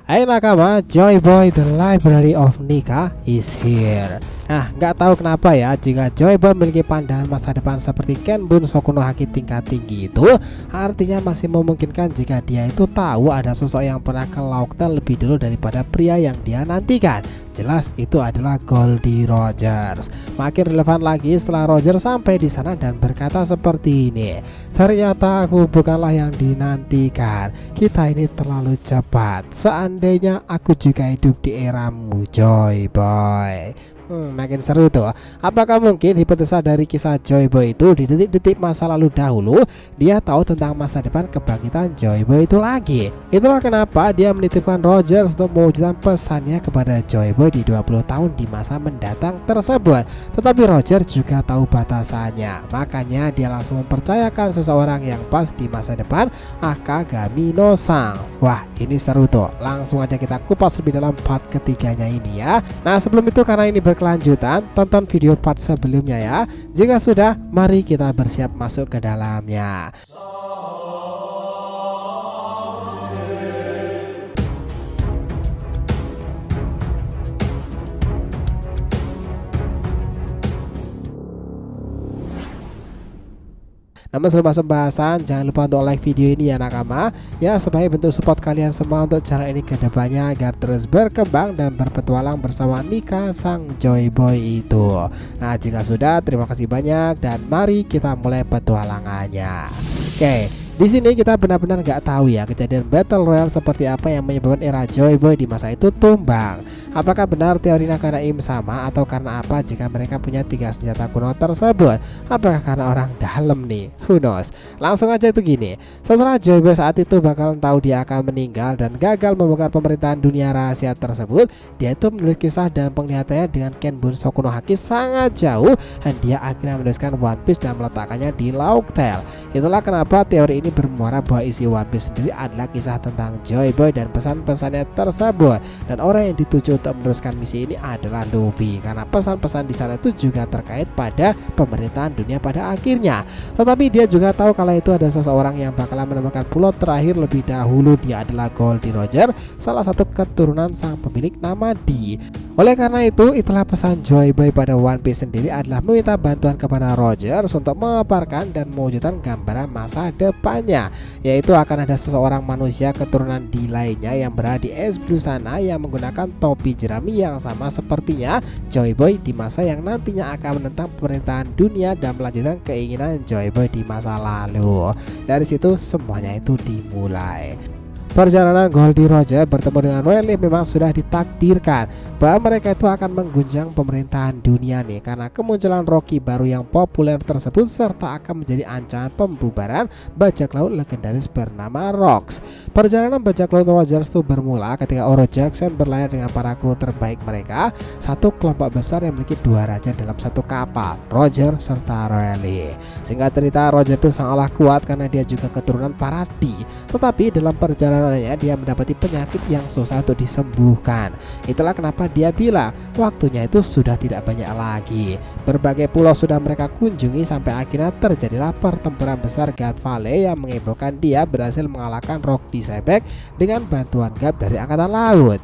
Hai nakama, Joy Boy the Library of Nika is here. Nah, nggak tahu kenapa ya, jika Joy Boy memiliki pandangan masa depan seperti Kenbun Sokuno Haki tingkat tinggi itu artinya masih memungkinkan jika dia itu tahu ada sosok yang pernah ke Lauktel lebih dulu daripada pria yang dia nantikan. Jelas itu adalah Goldie Rogers. Makin relevan lagi setelah Roger sampai di sana dan berkata seperti ini. Ternyata aku bukanlah yang dinantikan. Kita ini terlalu cepat. Seandainya aku juga hidup di eramu, Joy Boy. Makin seru tuh. Apakah mungkin hipotesa dari kisah Joy Boy itu di detik-detik masa lalu dahulu dia tahu tentang masa depan kebangkitan Joy Boy itu lagi? Itulah kenapa dia menitipkan Roger untuk mewujudkan pesannya kepada Joy Boy di 20 tahun di masa mendatang tersebut. Tetapi Roger juga tahu batasannya, makanya dia langsung mempercayakan seseorang yang pas di masa depan, Akagami no Sang. Wah, ini seru tuh. Langsung aja kita kupas lebih dalam part ketiganya ini ya. Nah, sebelum itu karena ini berkelanjutan, tonton video part sebelumnya ya. Jika sudah, mari kita bersiap masuk ke dalamnya. Namun sebelum masuk pembahasan, jangan lupa untuk like video ini ya nakama ya, sebagai bentuk support kalian semua untuk channel ini ke depannya agar terus berkembang dan berpetualang bersama Nika sang Joy Boy itu. Nah, jika sudah, terima kasih banyak dan mari kita mulai petualangannya. Oke, di sini kita benar-benar nggak tahu ya kejadian Battle Royale seperti apa yang menyebabkan era Joy Boy di masa itu tumbang. Apakah benar teori Nakanaim sama atau karena apa jika mereka punya 3 senjata kuno tersebut? Apakah karena orang dalam nih? Who knows? Langsung aja itu gini. Setelah Joy Boy saat itu bakalan tahu dia akan meninggal dan gagal membongkar pemerintahan dunia rahasia tersebut, dia itu menulis kisah dan penglihatannya dengan Kenbun Sokuno Haki sangat jauh dan dia akhirnya menuliskan One Piece dan meletakkannya di Lauktel. Itulah kenapa teori ini bermuara bahwa isi One Piece sendiri adalah kisah tentang Joy Boy dan pesan-pesannya tersebut, dan orang yang dituju untuk meneruskan misi ini adalah Luffy karena pesan-pesan di sana itu juga terkait pada pemerintahan dunia pada akhirnya. Tetapi dia juga tahu kalau itu ada seseorang yang bakalan menemukan pulau terakhir lebih dahulu. Dia adalah Goldie Roger, salah satu keturunan sang pemilik nama D. Oleh karena itu, itulah pesan Joy Boy pada One Piece sendiri adalah meminta bantuan kepada Rogers untuk memaparkan dan mewujudkan gambaran masa depannya, yaitu akan ada seseorang manusia keturunan D lainnya yang berada di es blue sana yang menggunakan topi jerami yang sama sepertinya Joy Boy di masa yang nantinya akan menentang pemerintahan dunia dan melanjutkan keinginan Joy Boy di masa lalu. Dari situ semuanya itu dimulai. Perjalanan Goldie Roger bertemu dengan Rayleigh memang sudah ditakdirkan bahwa mereka itu akan mengguncang pemerintahan dunia nih karena kemunculan Rocky baru yang populer tersebut serta akan menjadi ancaman pembubaran bajak laut legendaris bernama Rocks. Perjalanan bajak laut Rogers itu bermula ketika Oro Jackson berlayar dengan para kru terbaik mereka, satu kelompok besar yang memiliki 2 raja dalam satu kapal, Roger serta Rayleigh. Singkat cerita, Roger itu sangatlah kuat karena dia juga keturunan para D, tetapi dalam perjalanan dia mendapati penyakit yang susah untuk disembuhkan. Itulah kenapa dia bilang waktunya itu sudah tidak banyak lagi. Berbagai pulau sudah mereka kunjungi sampai akhirnya terjadilah pertempuran besar God Valley yang menghebohkan. Dia berhasil mengalahkan Rock di Sebek dengan bantuan Gap dari Angkatan Laut.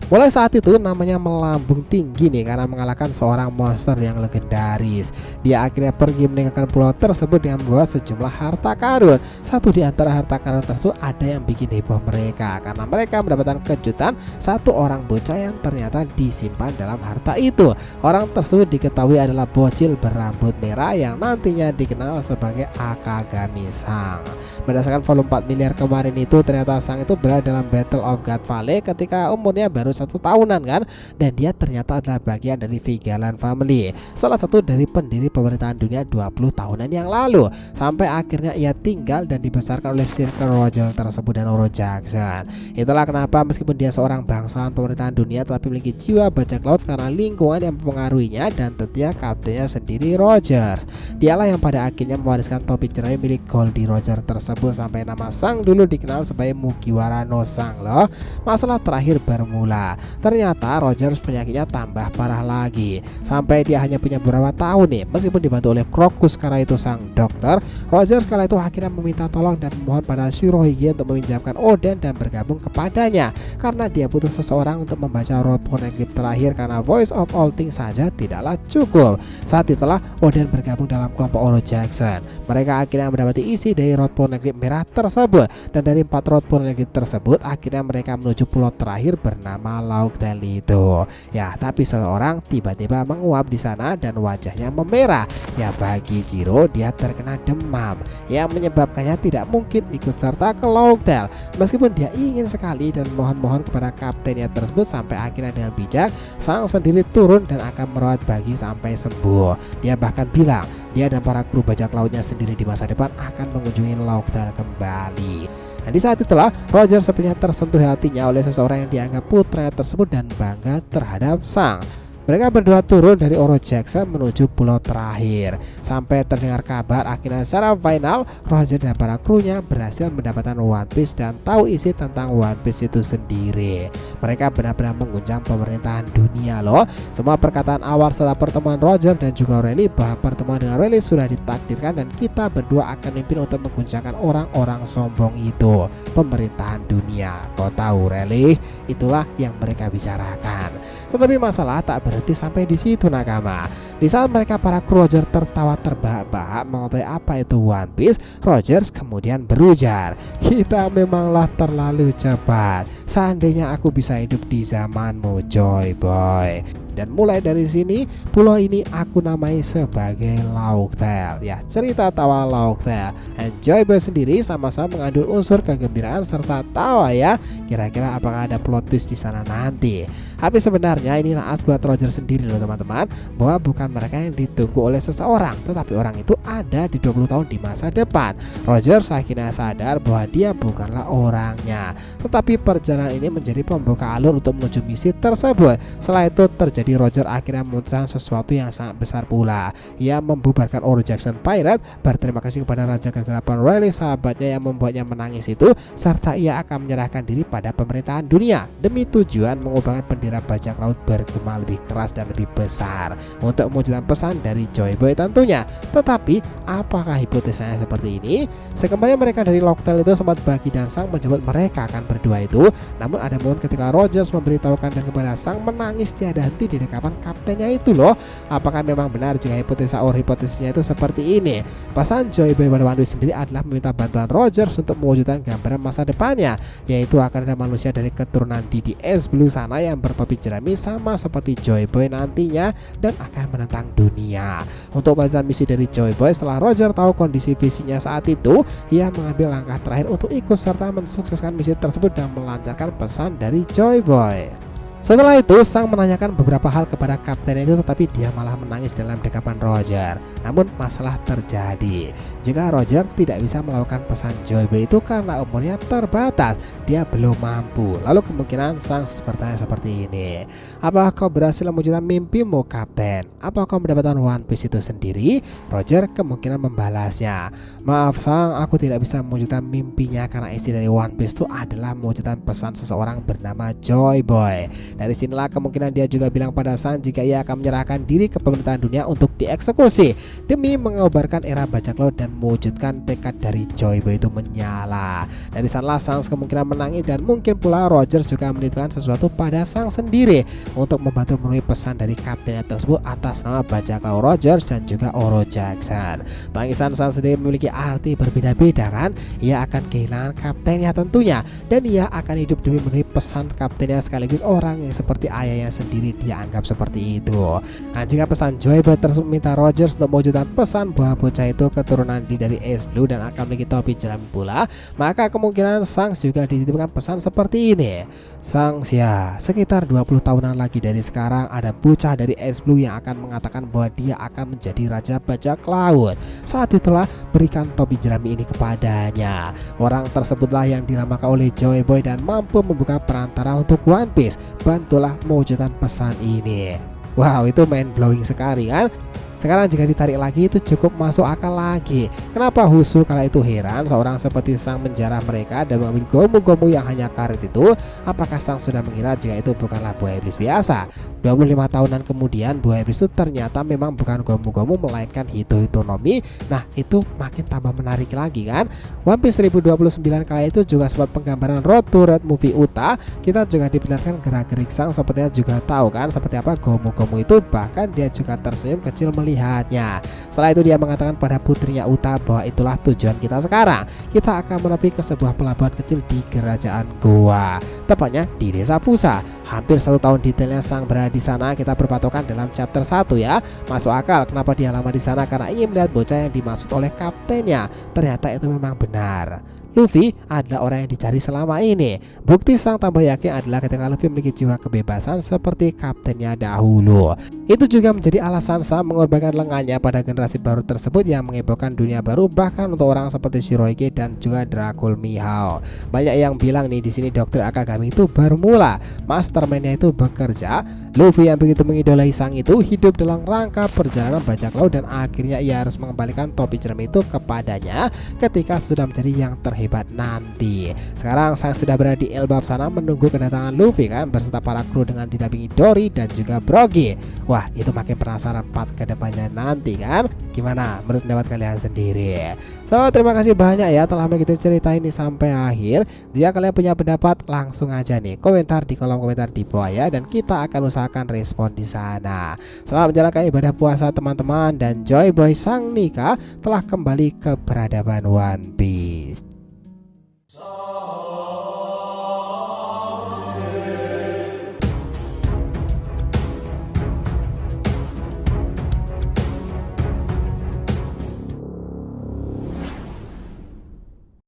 Mulai saat itu namanya melambung tinggi nih karena mengalahkan seorang monster yang legendaris. Dia akhirnya pergi meninggalkan pulau tersebut dengan membawa sejumlah harta karun. Satu di antara harta karun tersebut ada yang bikin heboh mereka karena mereka mendapatkan kejutan satu orang bocah yang ternyata disimpan dalam harta itu. Orang tersebut diketahui adalah bocil berambut merah yang nantinya dikenal sebagai Akagami Sang. Berdasarkan volume 4 miliar kemarin itu, ternyata Sang itu berada dalam Battle of God Valley ketika umurnya baru 1 tahunan kan, dan dia ternyata adalah bagian dari Vigalan Family, salah satu dari pendiri pemerintahan dunia 20 tahunan yang lalu, sampai akhirnya ia tinggal dan dibesarkan oleh Circle Roger tersebut dan Oro Jackson. Itulah kenapa meskipun dia seorang bangsawan pemerintahan dunia tetapi memiliki jiwa bajak laut karena lingkungan yang mempengaruhinya dan tentunya kaptennya sendiri Rogers. Dialah yang pada akhirnya mewariskan topi jerami milik Goldie Roger tersebut sampai nama Sang dulu dikenal sebagai Mugiwara no Sang loh. Masalah terakhir bermula mereka. Ternyata Rogers penyakitnya tambah parah lagi, sampai dia hanya punya beberapa tahun nih. Meskipun dibantu oleh Crocus kala itu sang dokter, Rogers kala itu akhirnya meminta tolong dan memohon pada Shirohige untuk meminjamkan Oden dan bergabung kepadanya, karena dia butuh seseorang untuk membaca Road Poneglyph terakhir, karena Voice of All Things saja tidaklah cukup. Saat itulah Oden bergabung dalam kelompok Oro Jackson. Mereka akhirnya mendapati isi dari Road Poneglyph merah tersebut, dan dari 4 Road Poneglyph tersebut akhirnya mereka menuju pulau terakhir bernama Laughdale itu. Ya, tapi seseorang tiba-tiba menguap di sana dan wajahnya memerah. Ya, bagi Jiro dia terkena demam yang menyebabkannya tidak mungkin ikut serta ke Laughdale, meskipun dia ingin sekali dan mohon-mohon kepada kaptennya tersebut. Sampai akhirnya dengan bijak sang sendiri turun dan akan merawat Bagi sampai sembuh. Dia bahkan bilang dia dan para kru bajak lautnya sendiri di masa depan akan mengunjungi Laughdale kembali. Dan di saat itulah Roger sepertinya tersentuh hatinya oleh seseorang yang dianggap putranya tersebut dan bangga terhadap sang. Mereka berdua turun dari Oro Jackson menuju pulau terakhir. Sampai terdengar kabar akhirnya secara final Roger dan para krunya berhasil mendapatkan One Piece dan tahu isi tentang One Piece itu sendiri. Mereka benar-benar mengguncang pemerintahan dunia loh. Semua perkataan awal setelah pertemuan Roger dan juga Rayleigh bahwa pertemuan dengan Rayleigh sudah ditakdirkan dan kita berdua akan memimpin untuk mengguncangkan orang-orang sombong itu, pemerintahan dunia. Kau tahu Rayleigh, itulah yang mereka bicarakan. Tetapi masalah tak berhenti sampai di situ nakama. Di saat mereka para kru Roger tertawa terbahak-bahak mengetahui apa itu One Piece, Rogers kemudian berujar, "Kita memanglah terlalu cepat. Seandainya aku bisa hidup di zamanmu, Joy Boy." Dan mulai dari sini pulau ini aku namai sebagai Laughdale. Ya, cerita tawa Laughdale. Dan Joy Boy sendiri sama-sama mengandung unsur kegembiraan serta tawa ya. Kira-kira apakah ada plot twist di sana nanti? Tapi sebenarnya inilah as buat Roger sendiri loh teman-teman, bahwa bukan mereka yang ditunggu oleh seseorang, tetapi orang itu ada di 20 tahun di masa depan. Roger akhirnya sadar bahwa dia bukanlah orangnya, tetapi perjalanan ini menjadi pembuka alur untuk menuju misi tersebut. Setelah itu terjadi Roger akhirnya memutuskan sesuatu yang sangat besar pula. Ia membubarkan Oro Jackson Pirate, berterima kasih kepada Raja Kegelapan Rayleigh, sahabatnya yang membuatnya menangis itu, serta ia akan menyerahkan diri pada pemerintahan dunia demi tujuan mengubahkan bendera bajak laut bergema lebih keras dan lebih besar untuk mewujudkan pesan dari Joy Boy tentunya. Tetapi apakah hipotesanya seperti ini? Sekembali mereka dari Laughdale itu, sempat Bagi dan Sang menjemput mereka akan berdua itu. Namun ada momen ketika Rogers memberitahukan dan kepada Sang menangis tiada henti di dekapan kaptennya itu loh. Apakah memang benar jika hipotesisnya itu seperti ini? Pesan Joy Boy pada One Piece sendiri adalah meminta bantuan Rogers untuk mewujudkan gambaran masa depannya, yaitu akan ada manusia dari keturunan Didi S Blue sana yang bertopi jerami sama seperti Joy Boy nantinya dan akan menentang dunia. Untuk melanjutkan misi dari Joy Boy, setelah Roger tahu kondisi visinya saat itu, ia mengambil langkah terakhir untuk ikut serta mensukseskan misi tersebut dan melancarkan pesan dari Joy Boy. Setelah itu Sang menanyakan beberapa hal kepada kapten itu, tetapi dia malah menangis dalam dekapan Roger. Namun masalah terjadi jika Roger tidak bisa melakukan pesan Joy Boy itu karena umurnya terbatas, dia belum mampu. Lalu kemungkinan Sang bertanya seperti ini, "Apakah kau berhasil mewujudkan mimpimu kapten? Apakah kau mendapatkan One Piece itu sendiri?" Roger kemungkinan membalasnya, "Maaf Sang, aku tidak bisa mewujudkan mimpinya karena isi dari One Piece itu adalah mewujudkan pesan seseorang bernama Joy Boy." Dari sinilah kemungkinan dia juga bilang pada Sang jika ia akan menyerahkan diri ke pemerintahan dunia untuk dieksekusi demi mengobarkan era bajak laut dan mewujudkan tekad dari Joy Boy itu menyala. Dari sanalah Sang kemungkinan menangis dan mungkin pula Rogers juga menitipkan sesuatu pada Sang sendiri untuk membantu memenuhi pesan dari kaptennya tersebut atas nama bajak laut Rogers dan juga Oro Jackson. Tangisan Sang sendiri memiliki arti berbeda-beda kan? Ia akan kehilangan kaptennya tentunya, dan ia akan hidup demi memenuhi pesan kaptennya sekaligus orang yang seperti ayahnya sendiri dia anggap seperti itu. Nah, jika pesan Joy Boy tersebut minta Rogers untuk mewujudkan pesan bahwa bocah itu keturunan dari Ace Blue dan akan memiliki topi jerami pula, maka kemungkinan Sang juga dititipkan pesan seperti ini. Sang ya, sekitar 20 tahunan lagi dari sekarang ada bocah dari Ace Blue yang akan mengatakan bahwa dia akan menjadi raja bajak laut. Saat itulah berikan topi jerami ini kepadanya. Orang tersebutlah yang dinamakan oleh Joy Boy dan mampu membuka perantara untuk One Piece. Bantulah mewujudkan pesan ini. Wow, itu mind blowing sekali kan? Sekarang jika ditarik lagi itu cukup masuk akal lagi. Kenapa Husu kala itu heran seorang seperti sang menjarah mereka dan mengambil gomu-gomu yang hanya karet itu? Apakah sang sudah mengira jika itu bukanlah buah iblis biasa? 25 tahunan kemudian buah iblis itu ternyata memang bukan gomu-gomu melainkan Hito-Hitonomi. Nah itu makin tambah menarik lagi kan. One Piece 1029 kali itu juga sempat penggambaran Road to Red Movie Uta. Kita juga diperlihatkan gerak-gerik sang sepertinya juga tahu kan seperti apa gomu-gomu itu, bahkan dia juga tersenyum kecil melihatnya. Setelah itu dia mengatakan pada putrinya Uta bahwa itulah tujuan kita sekarang. Kita akan menepi ke sebuah pelabuhan kecil di kerajaan Goa, tepatnya di desa Fusa. Hampir 1 tahun detailnya sang berada di sana. Kita berpatokan dalam chapter 1 ya. Masuk akal kenapa dia lama di sana, karena ingin melihat bocah yang dimaksud oleh kaptennya. Ternyata itu memang benar. Luffy adalah orang yang dicari selama ini. Bukti sang tambah yakin adalah ketika Luffy memiliki jiwa kebebasan seperti kaptennya dahulu. Itu juga menjadi alasan sang mengorbankan lengannya pada generasi baru tersebut yang menghebohkan dunia baru, bahkan untuk orang seperti Shirohige dan juga Dracul Mihao. Banyak yang bilang nih di sini Dokter Akagami itu bermula, mastermind-nya itu bekerja. Luffy yang begitu mengidolai sang itu hidup dalam rangka perjalanan bajak laut dan akhirnya ia harus mengembalikan topi jerami itu kepadanya ketika sudah menjadi yang terhebat nanti. Sekarang sang sudah berada di Elbap sana menunggu kedatangan Luffy kan, beserta para kru dengan didampingi Dory dan juga Brogy. Wah itu makin penasaran part kedepannya nanti kan. Gimana menurut pendapat kalian sendiri? So terima kasih banyak ya telah mengikuti cerita ini sampai akhir. Jika kalian punya pendapat langsung aja nih komentar di kolom komentar di bawah ya, dan kita akan usahakan respon di sana. Selamat menjalankan ibadah puasa teman-teman, dan Joy Boy Sang Nika telah kembali ke peradaban One Piece.